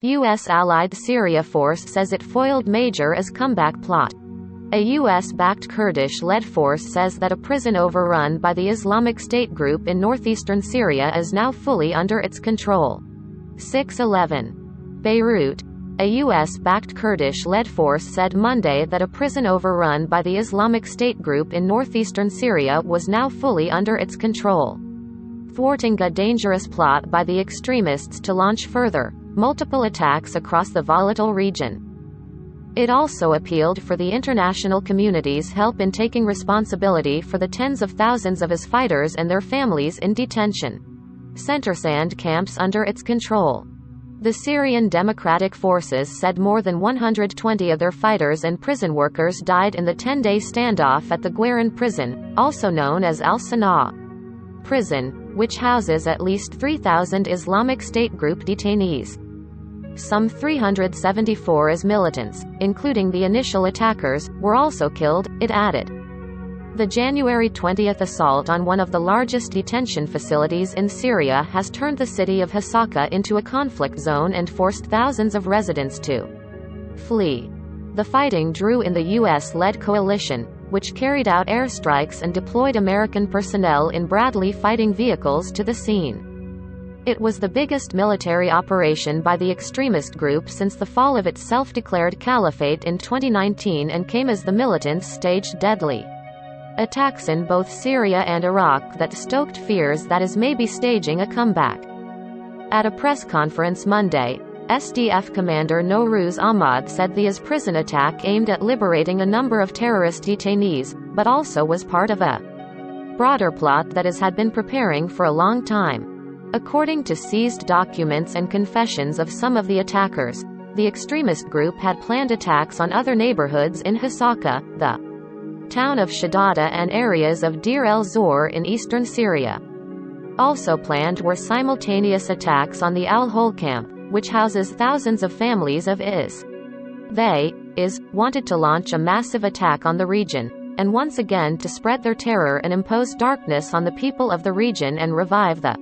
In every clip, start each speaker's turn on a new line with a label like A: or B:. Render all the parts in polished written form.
A: U.S. allied Syria force says it foiled major as comeback plot. A U.S.-backed Kurdish-led force says that a prison overrun by the Islamic State group in northeastern Syria is now fully under its control. 6:11. Beirut. A U.S.-backed Kurdish-led force said Monday that a prison overrun by the Islamic State group in northeastern Syria was now fully under its control, thwarting a dangerous plot by the extremists to launch further, multiple attacks across the volatile region. It also appealed for the international community's help in taking responsibility for the tens of thousands of IS fighters and their families in detention center camps under its control. The Syrian Democratic Forces said more than 120 of their fighters and prison workers died in the 10-day standoff at the Guerin prison, also known as Al-Sanaa prison, which houses at least 3,000 Islamic State group detainees. Some 374 IS militants, including the initial attackers, were also killed, it added. The January 20 assault on one of the largest detention facilities in Syria has turned the city of Hasaka into a conflict zone and forced thousands of residents to flee. The fighting drew in the U.S.-led coalition, which carried out airstrikes and deployed American personnel in Bradley fighting vehicles to the scene. It was the biggest military operation by the extremist group since the fall of its self-declared caliphate in 2019 and came as the militants staged deadly attacks in both Syria and Iraq that stoked fears that IS may be staging a comeback. At a press conference Monday, SDF commander Nowruz Ahmad said the IS prison attack aimed at liberating a number of terrorist detainees, but also was part of a broader plot that IS had been preparing for a long time. According to seized documents and confessions of some of the attackers, the extremist group had planned attacks on other neighborhoods in Hasaka, the town of Shadada, and areas of Deir el-Zor in eastern Syria. Also planned were simultaneous attacks on the Al-Hol camp, which houses thousands of families of IS. They, IS, wanted to launch a massive attack on the region, and once again to spread their terror and impose darkness on the people of the region and revive the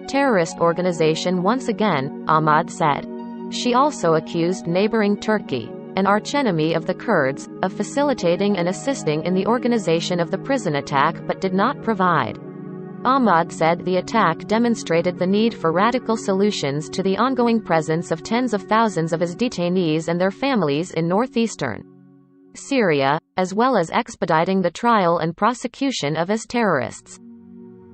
A: terrorist organization once again, Ahmad said. She also accused neighboring Turkey, an archenemy of the Kurds, of facilitating and assisting in the organization of the prison attack but did not provide. Ahmad said the attack demonstrated the need for radical solutions to the ongoing presence of tens of thousands of IS detainees and their families in northeastern Syria, as well as expediting the trial and prosecution of IS terrorists.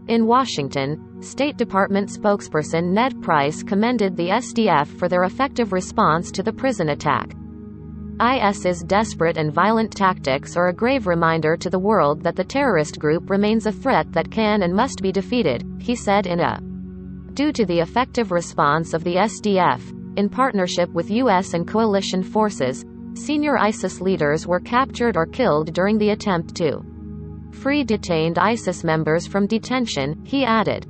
A: In Washington, State Department spokesperson Ned Price commended the SDF for their effective response to the prison attack. IS's desperate and violent tactics are a grave reminder to the world that the terrorist group remains a threat that can and must be defeated, he said in a. Due to the effective response of the SDF, in partnership with U.S. and coalition forces, senior ISIS leaders were captured or killed during the attempt to free detained ISIS members from detention, he added.